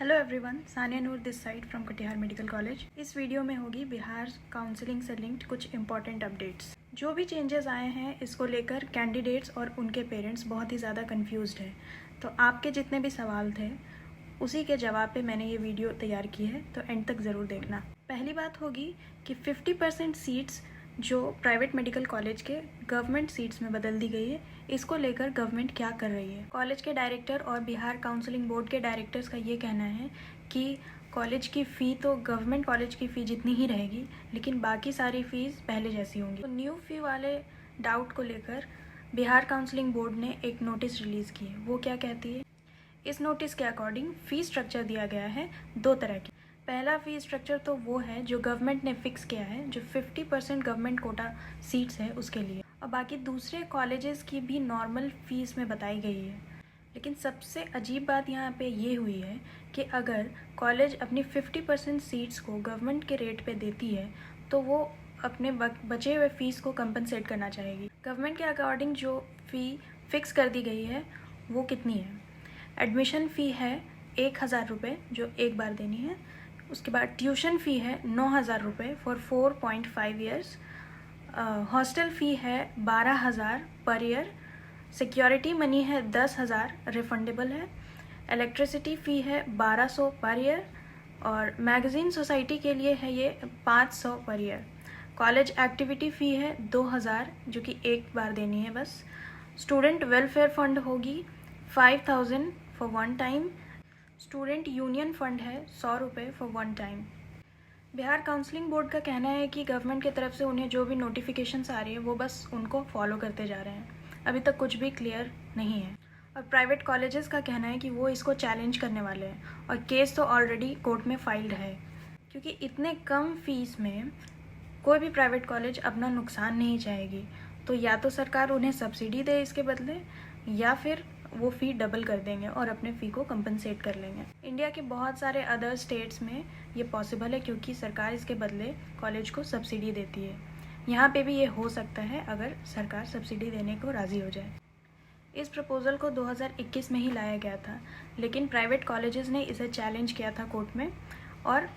Hello everyone, Sania Noor this side from Katihar medical college. इस video में होगी बिहार काउंसलिंग से लिंक्ड कुछ इंपॉर्टेंट अपडेट्स। जो भी चेंजेस आए हैं इसको लेकर कैंडिडेट्स और उनके पेरेंट्स बहुत ही ज़्यादा कंफ्यूज्ड हैं। तो आपके जितने भी सवाल थे उसी के जवाब पे मैंने ये वीडियो तैयार की है, तो एंड तक ज़रूर देखना। पहली बात होगी कि 50% सीट्स जो प्राइवेट मेडिकल कॉलेज के गवर्नमेंट सीट्स में बदल दी गई है, इसको लेकर गवर्नमेंट क्या कर रही है। कॉलेज के डायरेक्टर और बिहार काउंसलिंग बोर्ड के डायरेक्टर्स का ये कहना है कि कॉलेज की फ़ी तो गवर्नमेंट कॉलेज की फ़ी जितनी ही रहेगी, लेकिन बाकी सारी फ़ीस पहले जैसी होंगी। तो न्यू फ़ी वाले डाउट को लेकर बिहार काउंसलिंग बोर्ड ने एक नोटिस रिलीज़ की है। वो क्या कहती है? इस नोटिस के अकॉर्डिंग फ़ी स्ट्रक्चर दिया गया है दो तरह की। पहला फ़ी स्ट्रक्चर तो वो है जो गवर्नमेंट ने फ़िक्स किया है, जो 50% गवर्नमेंट कोटा सीट्स है उसके लिए, और बाकी दूसरे कॉलेजेस की भी नॉर्मल फ़ीस में बताई गई है। लेकिन सबसे अजीब बात यहाँ पे ये हुई है कि अगर कॉलेज अपनी 50% सीट्स को गवर्नमेंट के रेट पे देती है तो वो अपने बचे हुए फ़ीस को कंपनसेट करना चाहेगी। गवर्नमेंट के अकॉर्डिंग जो फ़ी फिक्स कर दी गई है वो कितनी है? एडमिशन फ़ी है 1,000 रुपये जो एक बार देनी है। उसके बाद ट्यूशन फ़ी है 9,000 रुपये फॉर 4.5 ईयर्स। हॉस्टल फ़ी है 12,000 पर ईयर। सिक्योरिटी मनी है 10,000 रिफंडेबल है। इलेक्ट्रिसिटी फ़ी है 1200 पर ईयर, और मैगज़ीन सोसाइटी के लिए है ये 500 पर ईयर। कॉलेज एक्टिविटी फ़ी है 2,000 जो कि एक बार देनी है बस। स्टूडेंट वेलफेयर फंड होगी 5,000 for one time. Student union fund है 100 रुपये for one time. Bihar counselling board का कहना है कि गवर्नमेंट की तरफ से उन्हें जो भी नोटिफिकेशंस आ रही है वो बस उनको फॉलो करते जा रहे हैं, अभी तक कुछ भी क्लियर नहीं है। और प्राइवेट कॉलेजेस का कहना है कि वो इसको चैलेंज करने वाले हैं, और केस तो ऑलरेडी कोर्ट में फाइल्ड है, क्योंकि इतने कम फीस में कोई भी प्राइवेट कॉलेज अपना नुकसान नहीं चाहेगी। तो या तो सरकार उन्हें सब्सिडी दे इसके बदले, या फिर वो फ़ी डबल कर देंगे और अपने फ़ी को कंपनसेट कर लेंगे। इंडिया के बहुत सारे अदर स्टेट्स में ये पॉसिबल है, क्योंकि सरकार इसके बदले कॉलेज को सब्सिडी देती है। यहाँ पे भी ये हो सकता है अगर सरकार सब्सिडी देने को राज़ी हो जाए। इस प्रपोज़ल को 2021 में ही लाया गया था, लेकिन प्राइवेट कॉलेजेस ने इसे चैलेंज किया था कोर्ट में, और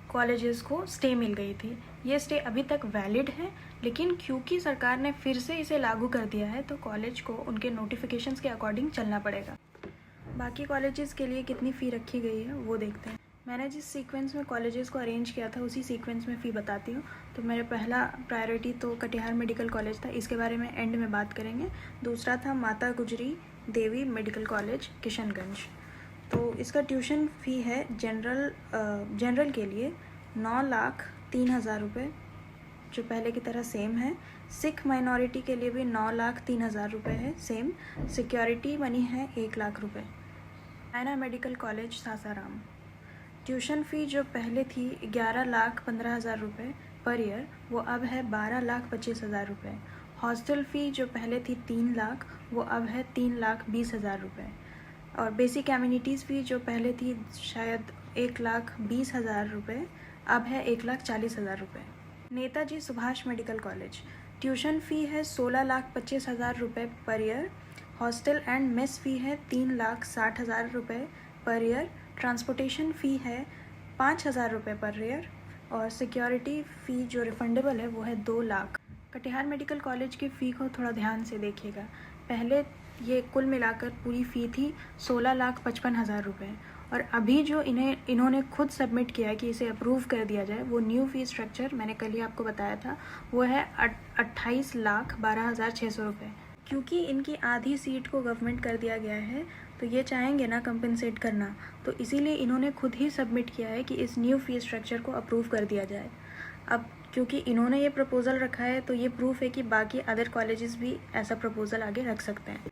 कॉलेजेस को स्टे मिल गई थी। ये स्टे अभी तक वैलिड है, लेकिन क्योंकि सरकार ने फिर से इसे लागू कर दिया है तो कॉलेज को उनके नोटिफिकेशंस के अकॉर्डिंग चलना पड़ेगा। बाकी कॉलेजेस के लिए कितनी फ़ी रखी गई है वो देखते हैं। मैंने जिस सीक्वेंस में कॉलेजेस को अरेंज किया था उसी सीक्वेंस में फ़ी बताती हूँ। तो मेरा पहला प्रायोरिटी तो कटिहार मेडिकल कॉलेज था, इसके बारे में एंड में बात करेंगे। दूसरा था माता गुजरी देवी मेडिकल कॉलेज किशनगंज। तो इसका ट्यूशन फ़ी है जनरल के लिए 9,03,000 रुपये, जो पहले की तरह सेम है। सिख माइनॉरिटी के लिए भी 9,03,000 रुपये है, सेम। सिक्योरिटी मनी है 1,00,000 रुपये। नायना medical college Sasaram, tuition fee जो पहले थी 11,15,000 रुपये पर ईयर, वो अब है 12,25,000 रुपये। हॉस्टल फ़ी जो पहले थी 3 लाख, वो अब है 3,20,000 रुपये। और बेसिक एमिनिटीज़ फ़ी जो पहले थी शायद 1,20,000 रुपये, अब है 1,40,000 रुपये। Netaji Subhash medical college, tuition fee है 16,25,000 रुपये per year. Hostel and mess fee है 3,60,000 रुपये पर ईयर। ट्रांसपोर्टेशन फ़ी है 5,000 रुपये पर ईयर, और सिक्योरिटी फ़ी जो रिफंडेबल है वो है 2 लाख। कटिहार मेडिकल कॉलेज की फ़ी को थोड़ा ध्यान से देखिएगा। पहले ये कुल मिलाकर पूरी फ़ी थी 16,55,000 रुपये, और अभी जो इन्होंने खुद सबमिट किया है कि इसे अप्रूव कर दिया जाए, वो न्यू फ़ी स्ट्रक्चर मैंने कल ही आपको बताया था, वो है 28,12,600 रुपये। क्योंकि इनकी आधी सीट को गवर्नमेंट कर दिया गया है तो ये चाहेंगे ना कंपनसेट करना, तो इसीलिए इन्होंने खुद ही सबमिट किया है कि इस न्यू फ़ी स्ट्रक्चर को अप्रूव कर दिया जाए। अब क्योंकि इन्होंने ये प्रपोज़ल रखा है तो ये प्रूफ है कि बाकी अदर कॉलेजेस भी ऐसा प्रपोज़ल आगे रख सकते हैं।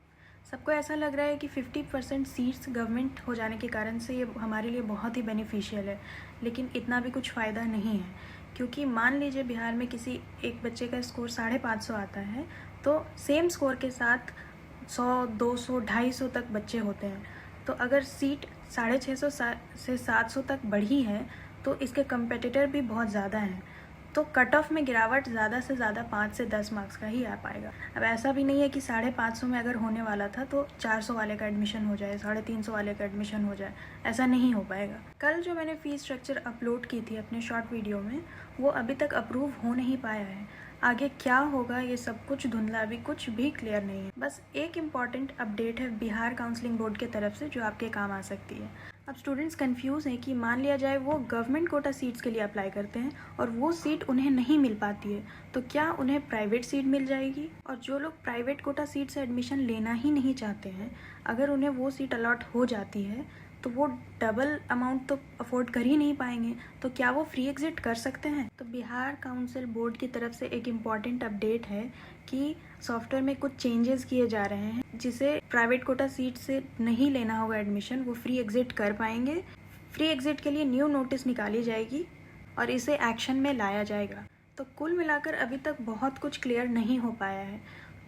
सबको ऐसा लग रहा है कि 50% सीट्स गवर्नमेंट हो जाने के कारण से ये हमारे लिए बहुत ही बेनिफिशियल है, लेकिन इतना भी कुछ फ़ायदा नहीं है। क्योंकि मान लीजिए बिहार में किसी एक बच्चे का स्कोर 550 आता है, तो सेम स्कोर के साथ 100, 200, 250 तक बच्चे होते हैं। तो अगर सीट 650 से 700 तक बढ़ी है तो इसके कंपेटिटर भी बहुत ज़्यादा हैं। तो कट ऑफ में गिरावट ज़्यादा से ज़्यादा 5 से 10 मार्क्स का ही आ पाएगा। अब ऐसा भी नहीं है कि 550 में अगर होने वाला था तो 400 वाले का एडमिशन हो जाए, 350 वाले का एडमिशन हो जाए, ऐसा नहीं हो पाएगा। कल जो मैंने फ़ीस स्ट्रक्चर अपलोड की थी अपने शॉर्ट वीडियो में, वो अभी तक अप्रूव हो नहीं पाया है। आगे क्या होगा ये सब कुछ धुंधला, अभी कुछ भी क्लियर नहीं है। बस एक इम्पॉर्टेंट अपडेट है बिहार काउंसलिंग बोर्ड की तरफ से जो आपके काम आ सकती है। अब स्टूडेंट्स कंफ्यूज हैं कि मान लिया जाए वो गवर्नमेंट कोटा सीट्स के लिए अप्लाई करते हैं और वो सीट उन्हें नहीं मिल पाती है, तो क्या उन्हें प्राइवेट सीट मिल जाएगी? और जो लोग प्राइवेट कोटा सीट से एडमिशन लेना ही नहीं चाहते हैं, अगर उन्हें वो सीट अलॉट हो जाती है तो वो डबल अमाउंट तो अफोर्ड कर ही नहीं पाएंगे, तो क्या वो फ्री एग्जिट कर सकते हैं? तो बिहार काउंसिल बोर्ड की तरफ से एक इम्पॉर्टेंट अपडेट है कि सॉफ्टवेयर में कुछ चेंजेस किए जा रहे हैं, जिसे प्राइवेट कोटा सीट से नहीं लेना होगा एडमिशन, वो फ्री एग्जिट कर पाएंगे। फ्री एग्जिट के लिए न्यू नोटिस निकाली जाएगी और इसे एक्शन में लाया जाएगा। तो कुल मिलाकर अभी तक बहुत कुछ क्लियर नहीं हो पाया है,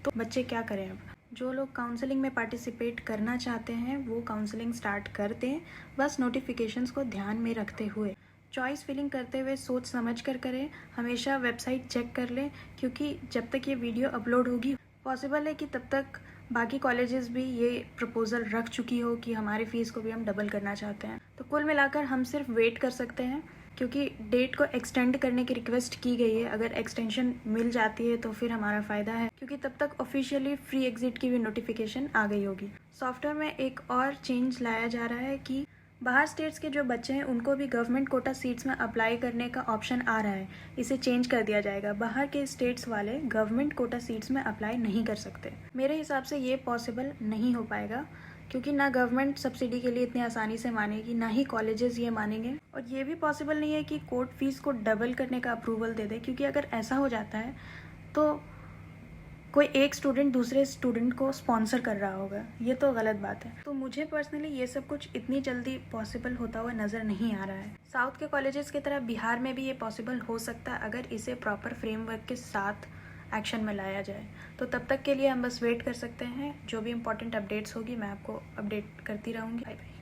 तो बच्चे क्या करें? अब जो लोग काउंसलिंग में पार्टिसिपेट करना चाहते हैं वो काउंसलिंग स्टार्ट कर दें, बस नोटिफिकेशंस को ध्यान में रखते हुए। चॉइस फिलिंग करते हुए सोच समझ कर करें, हमेशा वेबसाइट चेक कर लें, क्योंकि जब तक ये वीडियो अपलोड होगी पॉसिबल है कि तब तक बाकी कॉलेजेस भी ये प्रपोज़ल रख चुकी हो कि हमारी फ़ीस को भी हम डबल करना चाहते हैं। तो कुल मिलाकर हम सिर्फ वेट कर सकते हैं, क्योंकि डेट को एक्सटेंड करने की रिक्वेस्ट की गई है। अगर एक्सटेंशन मिल जाती है तो फिर हमारा फ़ायदा है, क्योंकि तब तक ऑफिशियली फ्री एग्जिट की भी नोटिफिकेशन आ गई होगी। सॉफ्टवेयर में एक और चेंज लाया जा रहा है कि बाहर स्टेट्स के जो बच्चे हैं उनको भी गवर्नमेंट कोटा सीट्स में अप्लाई करने का ऑप्शन आ रहा है। इसे चेंज कर दिया जाएगा, बाहर के स्टेट्स वाले गवर्नमेंट कोटा सीट्स में अप्लाई नहीं कर सकते। मेरे हिसाब से ये पॉसिबल नहीं हो पाएगा, क्योंकि ना गवर्नमेंट सब्सिडी के लिए इतनी आसानी से मानेगी, ना ही कॉलेजेस ये मानेंगे। और ये भी पॉसिबल नहीं है कि कोर्ट फीस को डबल करने का अप्रूवल दे दे, क्योंकि अगर ऐसा हो जाता है तो कोई एक स्टूडेंट दूसरे स्टूडेंट को स्पॉन्सर कर रहा होगा, ये तो गलत बात है। तो मुझे पर्सनली ये सब कुछ इतनी जल्दी पॉसिबल होता हुआ नज़र नहीं आ रहा है। साउथ के कॉलेजेस की तरह बिहार में भी ये पॉसिबल हो सकता है अगर इसे प्रॉपर फ्रेमवर्क के साथ एक्शन में लाया जाए। तो तब तक के लिए हम बस वेट कर सकते हैं। जो भी इंपॉर्टेंट अपडेट्स होगी मैं आपको अपडेट करती रहूँगी। Bye bye.